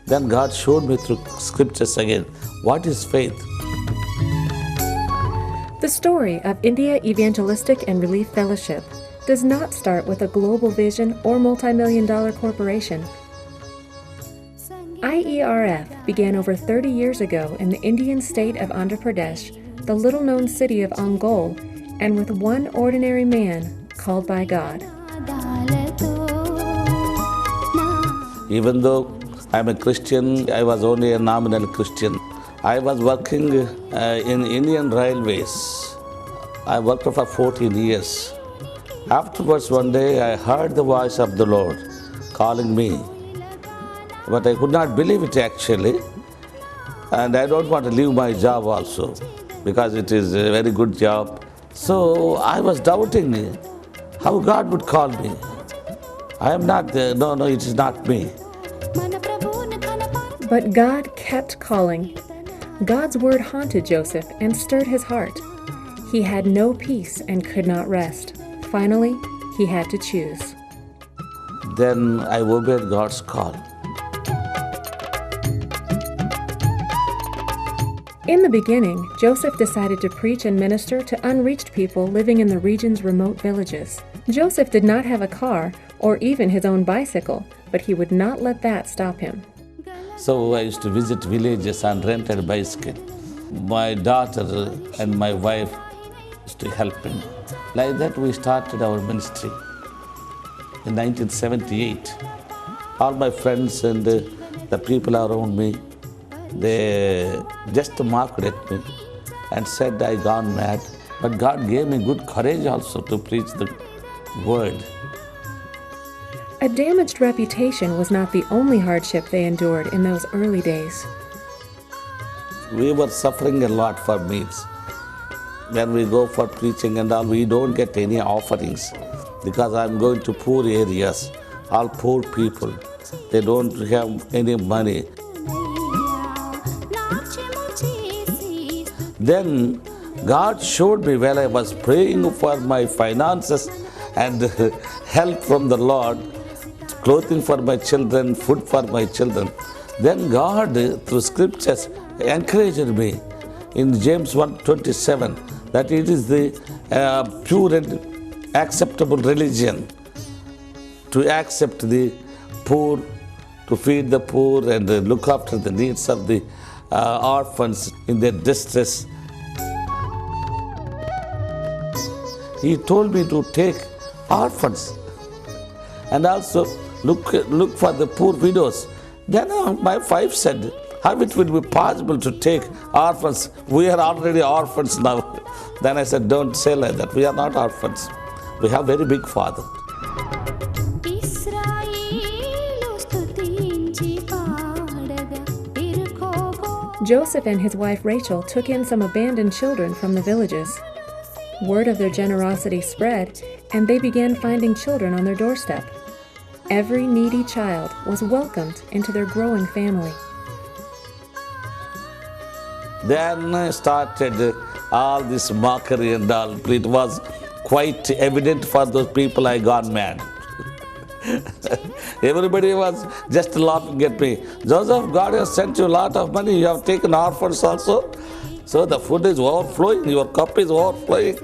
Then God showed me through scriptures again, what is faith? The story of India Evangelistic and Relief Fellowship does not start with a global vision or multi-million-dollar corporation. IERF began over 30 years ago in the Indian state of Andhra Pradesh, the little-known city of Ongole, and with one ordinary man called by God. Even though I'm a Christian, I was only a nominal Christian. I was working in Indian Railways. I worked for 14 years. Afterwards, one day, I heard the voice of the Lord calling me. But I could not believe it actually. And I don't want to leave my job also, because it is a very good job. So I was doubting how God would call me. I am not there. No, it is not me. But God kept calling. God's word haunted Joseph and stirred his heart. He had no peace and could not rest. Finally, he had to choose. Then I obeyed God's call. In the beginning, Joseph decided to preach and minister to unreached people living in the region's remote villages. Joseph did not have a car or even his own bicycle, but he would not let that stop him. So I used to visit villages and rent a bicycle. My daughter and my wife used to help me. Like that we started our ministry in 1978. All my friends and the people around me, they just mocked at me and said I gone mad. But God gave me good courage also to preach the word. A damaged reputation was not the only hardship they endured in those early days. We were suffering a lot for meals. When we go for preaching and all, we don't get any offerings because I'm going to poor areas, all poor people. They don't have any money. Then God showed me while I was praying for my finances and help from the Lord, clothing for my children, food for my children. Then God, through scriptures, encouraged me in James 1:27 that it is the pure and acceptable religion to accept the poor, to feed the poor and look after the needs of the orphans in their distress. He told me to take orphans and also look for the poor widows. Then my wife said, how it will be possible to take orphans? We are already orphans now. Then I said, don't say like that. We are not orphans. We have very big Father. Joseph and his wife Rachel took in some abandoned children from the villages. Word of their generosity spread, and they began finding children on their doorstep. Every needy child was welcomed into their growing family. Then started all this mockery and all. It was quite evident for those people I got mad. Everybody was just laughing at me. Joseph, God has sent you a lot of money. You have taken orphans also. So the food is overflowing. Your cup is overflowing.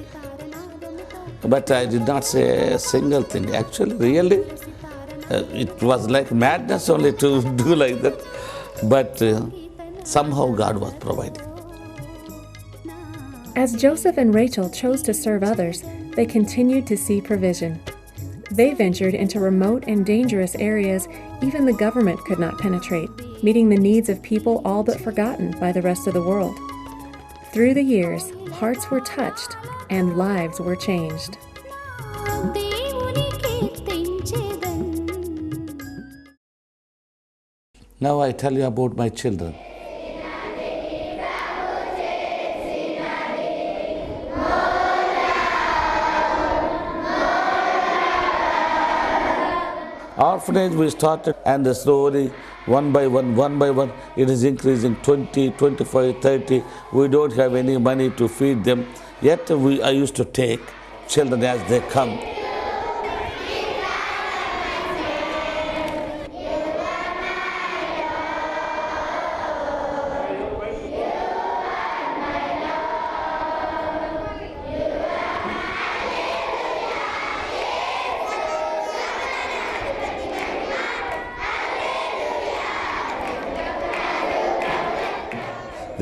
But I did not say a single thing. Actually, really, it was like madness only to do like that. But somehow God was providing. As Joseph and Rachel chose to serve others, they continued to see provision. They ventured into remote and dangerous areas even the government could not penetrate, meeting the needs of people all but forgotten by the rest of the world. Through the years, hearts were touched and lives were changed. Now I tell you about my children. Orphanage we started, and slowly, one by one, it is increasing 20, 25, 30. We don't have any money to feed them. Yet I used to take children as they come.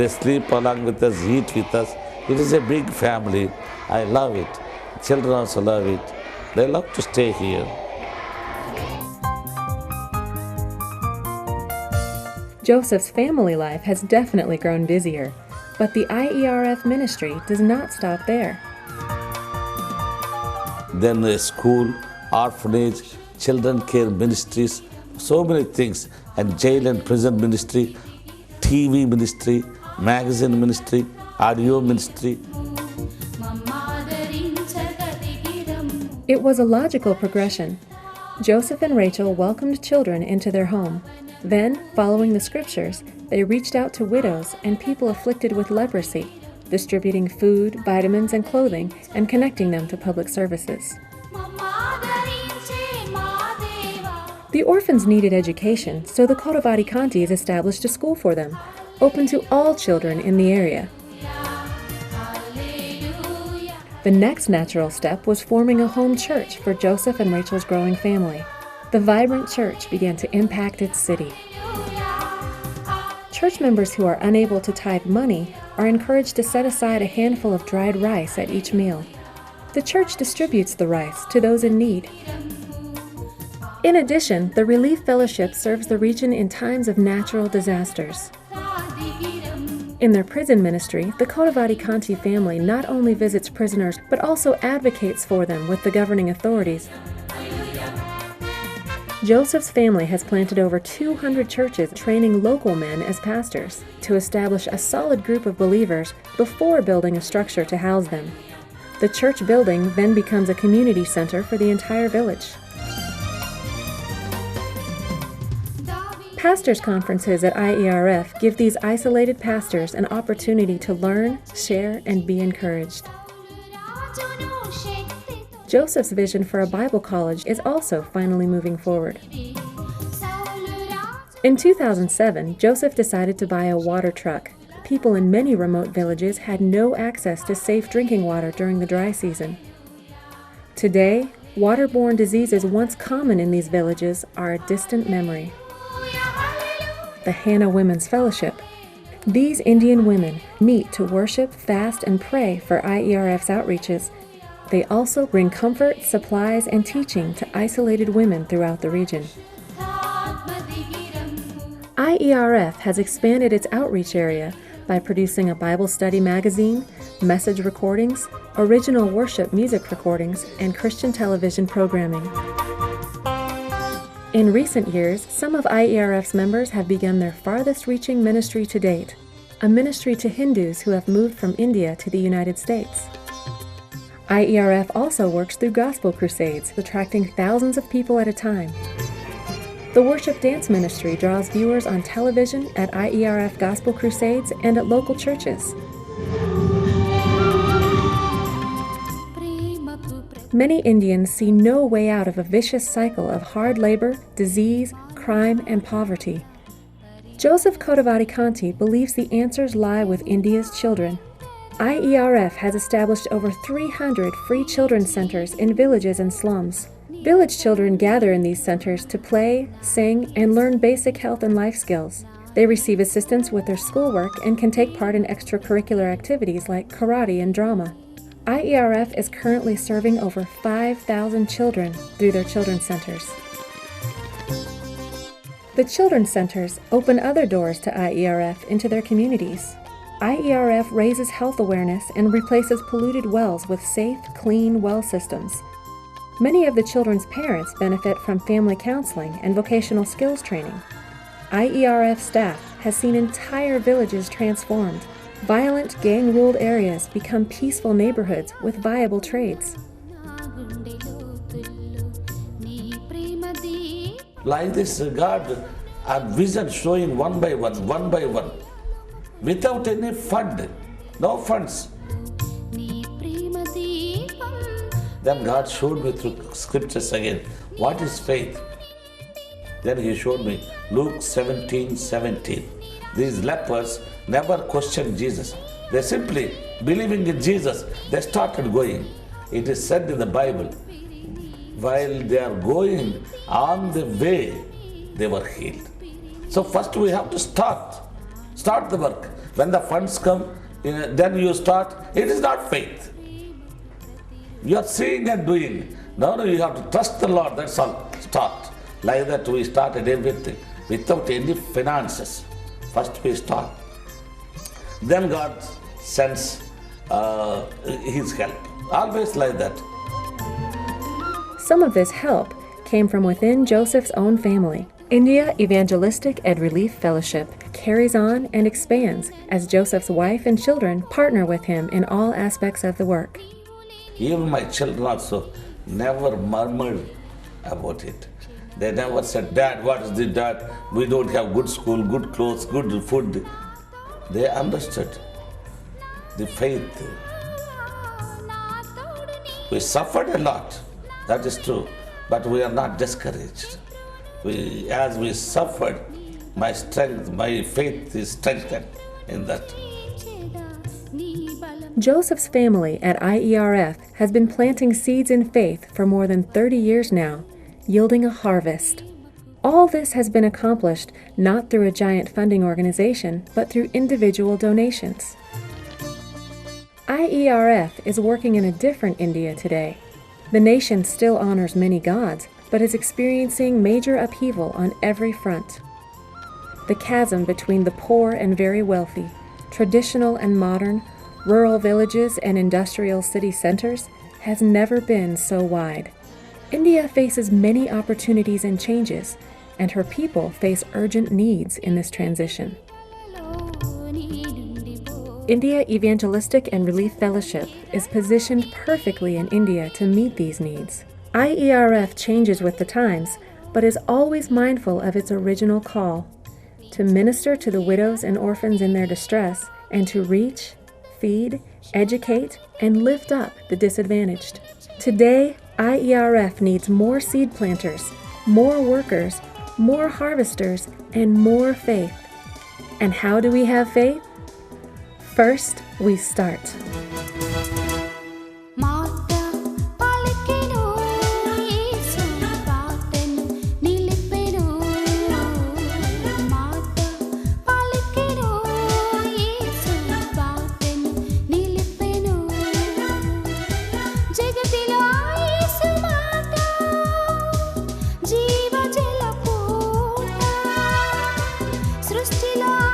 They sleep along with us, eat with us. It is a big family. I love it. Children also love it. They love to stay here. Joseph's family life has definitely grown busier, but the IERF ministry does not stop there. Then a school, orphanage, children care ministries, so many things, and jail and prison ministry, TV ministry, magazine ministry, audio ministry. It was a logical progression. Joseph and Rachel welcomed children into their home. Then, following the scriptures, they reached out to widows and people afflicted with leprosy, distributing food, vitamins, and clothing, and connecting them to public services. The orphans needed education, so the Kodavadi Kantis established a school for them, open to all children in the area. The next natural step was forming a home church for Joseph and Rachel's growing family. The vibrant church began to impact its city. Church members who are unable to tithe money are encouraged to set aside a handful of dried rice at each meal. The church distributes the rice to those in need. In addition, the Relief Fellowship serves the region in times of natural disasters. In their prison ministry, the Kodavadi Kanti family not only visits prisoners but also advocates for them with the governing authorities. Joseph's family has planted over 200 churches, training local men as pastors to establish a solid group of believers before building a structure to house them. The church building then becomes a community center for the entire village. Pastors' conferences at IERF give these isolated pastors an opportunity to learn, share, and be encouraged. Joseph's vision for a Bible college is also finally moving forward. In 2007, Joseph decided to buy a water truck. People in many remote villages had no access to safe drinking water during the dry season. Today, waterborne diseases once common in these villages are a distant memory. The Hannah Women's Fellowship. These Indian women meet to worship, fast, and pray for IERF's outreaches. They also bring comfort, supplies, and teaching to isolated women throughout the region. IERF has expanded its outreach area by producing a Bible study magazine, message recordings, original worship music recordings, and Christian television programming. In recent years, some of IERF's members have begun their farthest-reaching ministry to date, a ministry to Hindus who have moved from India to the United States. IERF also works through gospel crusades, attracting thousands of people at a time. The worship dance ministry draws viewers on television, at IERF gospel crusades, and at local churches. Many Indians see no way out of a vicious cycle of hard labor, disease, crime, and poverty. Joseph Kodavadi Kanti believes the answers lie with India's children. IERF has established over 300 free children's centers in villages and slums. Village children gather in these centers to play, sing, and learn basic health and life skills. They receive assistance with their schoolwork and can take part in extracurricular activities like karate and drama. IERF is currently serving over 5,000 children through their children's centers. The children's centers open other doors to IERF into their communities. IERF raises health awareness and replaces polluted wells with safe, clean well systems. Many of the children's parents benefit from family counseling and vocational skills training. IERF staff has seen entire villages transformed. Violent, gang-ruled areas become peaceful neighborhoods with viable trades. Like this, God, a vision showing one by one, without any fund, no funds. Then God showed me through scriptures again, what is faith? Then He showed me Luke 17:17. These lepers never questioned Jesus. They simply, believing in Jesus, they started going. It is said in the Bible, while they are going on the way, they were healed. So first we have to start the work. When the funds come, then you start. It is not faith. You are seeing and doing. No, you have to trust the Lord. That's all. Start. Like that we started everything without any finances. First we start. Then God sends His help. Always like that. Some of this help came from within Joseph's own family. India Evangelistic Relief Fellowship carries on and expands as Joseph's wife and children partner with him in all aspects of the work. Even my children also never murmured about it. They never said, "Dad, what is this, Dad? We don't have good school, good clothes, good food." They understood the faith. We suffered a lot, that is true, but we are not discouraged. As we suffered, my strength, my faith is strengthened in that. Joseph's family at IERF has been planting seeds in faith for more than 30 years now, yielding a harvest. All this has been accomplished not through a giant funding organization, but through individual donations. IERF is working in a different India today. The nation still honors many gods, but is experiencing major upheaval on every front. The chasm between the poor and very wealthy, traditional and modern, rural villages and industrial city centers has never been so wide. India faces many opportunities and changes, and her people face urgent needs in this transition. India Evangelistic Relief Fellowship is positioned perfectly in India to meet these needs. IERF changes with the times, but is always mindful of its original call, to minister to the widows and orphans in their distress, and to reach, feed, educate, and lift up the disadvantaged. Today, IERF needs more seed planters, more workers, more harvesters, and more faith. And how do we have faith? First, we start. సృష్టిలో